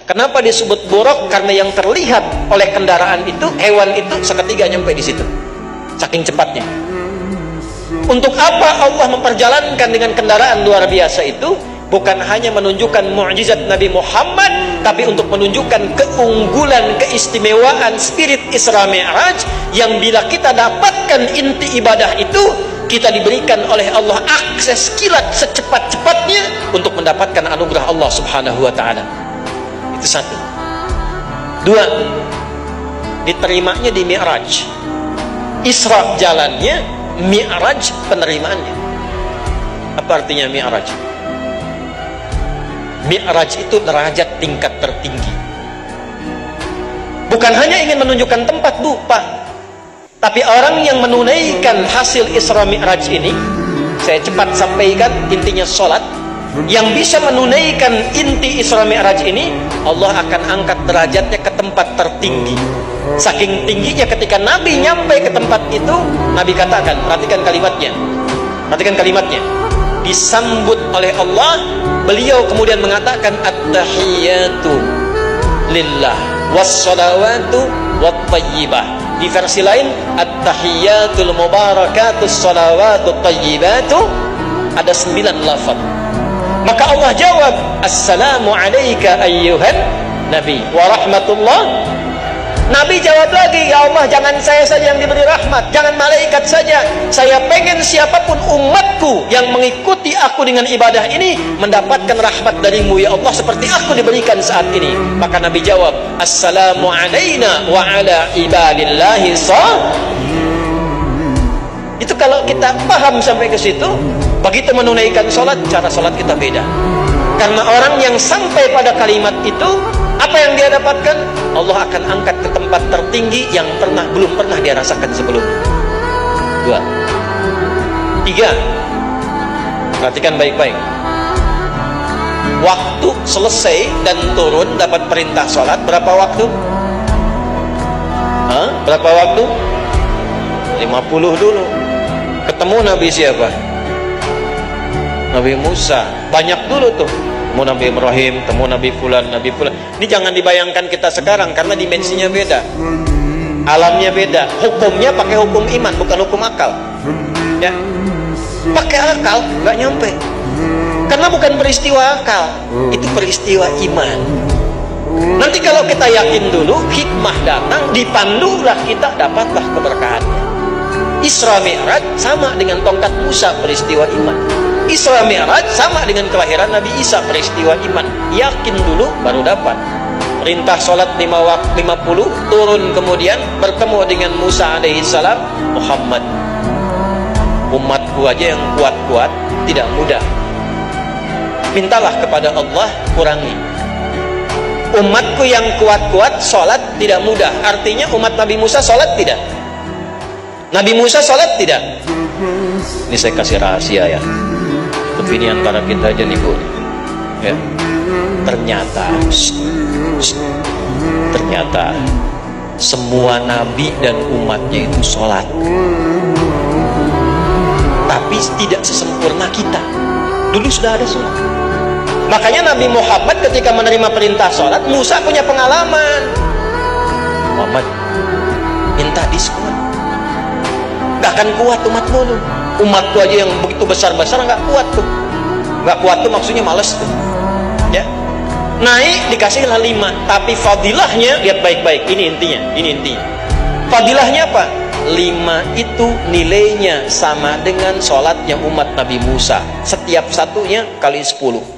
Kenapa disebut buraq? Karena yang terlihat oleh kendaraan itu, hewan itu seketika nyampe di situ, saking cepatnya. Untuk apa Allah memperjalankan dengan kendaraan luar biasa itu? Bukan hanya menunjukkan mukjizat Nabi Muhammad, tapi untuk menunjukkan keunggulan, keistimewaan spirit Isra Mi'raj, yang bila kita dapatkan inti ibadah itu, kita diberikan oleh Allah akses kilat secepat-cepatnya untuk mendapatkan anugerah Allah Subhanahu wa ta'ala. Itu satu. Dua, diterimanya di Mi'raj. Isra jalannya, Mi'raj penerimaannya. Apa artinya Mi'raj? Mi'raj itu derajat tingkat tertinggi. Bukan hanya ingin menunjukkan tempat, Bu, Pak, tapi orang yang menunaikan hasil Isra Mi'raj ini, saya cepat sampaikan intinya sholat, yang bisa menunaikan inti Isra Mi'raj ini, Allah akan angkat derajatnya ke tempat tertinggi. Saking tingginya ketika Nabi nyampe ke tempat itu, Nabi katakan, perhatikan kalimatnya, disambut oleh Allah. Beliau kemudian mengatakan, at-tahiyyatu lillah was-salawatu wat-tayyibah. Di versi lain, at-tahiyyatul mubarakatus salawatut tayyibatu. Ada 9 lafaz. Maka Allah jawab, assalamu alayka ayyuhan nabi wa rahmatullah. Nabi jawab lagi, ya Allah, jangan saya saja yang diberi rahmat, jangan malaikat saja. Saya pengen siapapun umatku yang mengikuti aku dengan ibadah ini mendapatkan rahmat darimu ya Allah, seperti aku diberikan saat ini. Maka Nabi jawab, assalamu alayna wa ala ibadillahi Itu kalau kita paham sampai ke situ, begitu menunaikan sholat, cara sholat kita beda. Karena orang yang sampai pada kalimat itu, apa yang dia dapatkan? Allah akan angkat ke tempat tertinggi yang belum pernah dia rasakan sebelumnya. 2, 3. Perhatikan baik-baik. Waktu selesai dan turun dapat perintah sholat, berapa waktu? Berapa waktu? 50 dulu. Ketemu Nabi siapa? Nabi Musa. Banyak dulu tuh. Temu Nabi Ibrahim, temu Nabi Fulan, Nabi Fulan. Ini jangan dibayangkan kita sekarang, karena dimensinya beda, alamnya beda, hukumnya pakai hukum iman, bukan hukum akal. Ya, pakai akal nggak nyampe, karena bukan peristiwa akal, itu peristiwa iman. Nanti kalau kita yakin dulu, hikmah datang, dipandulah kita, dapatlah keberkahannya. Isra Mi'raj sama dengan tongkat Musa, peristiwa iman. Isra Mi'raj sama dengan kelahiran Nabi Isa, peristiwa iman. Yakin dulu baru dapat. Perintah sholat 50, turun kemudian bertemu dengan Musa alaihissalam. Muhammad, umatku aja yang kuat-kuat tidak mudah. Mintalah kepada Allah kurangi. Umatku yang kuat-kuat sholat tidak mudah. Artinya umat Nabi Musa sholat tidak? Nabi Musa sholat tidak? Ini saya kasih rahasia ya, tapi ini antara kita aja nih Bu ya. Ternyata semua nabi dan umatnya itu sholat, tapi tidak sesempurna kita. Dulu sudah ada sholat. Makanya Nabi Muhammad ketika menerima perintah sholat, Musa punya pengalaman. Muhammad minta diskon, gak akan kuat umatmu lu. Umatku aja yang begitu besar-besar gak kuat tuh. Gak kuat tuh maksudnya males tuh ya. Naik dikasihlah 5, tapi fadilahnya lihat baik-baik, ini intinya. Fadilahnya apa? 5 itu nilainya sama dengan sholatnya umat Nabi Musa, setiap satunya kali 10.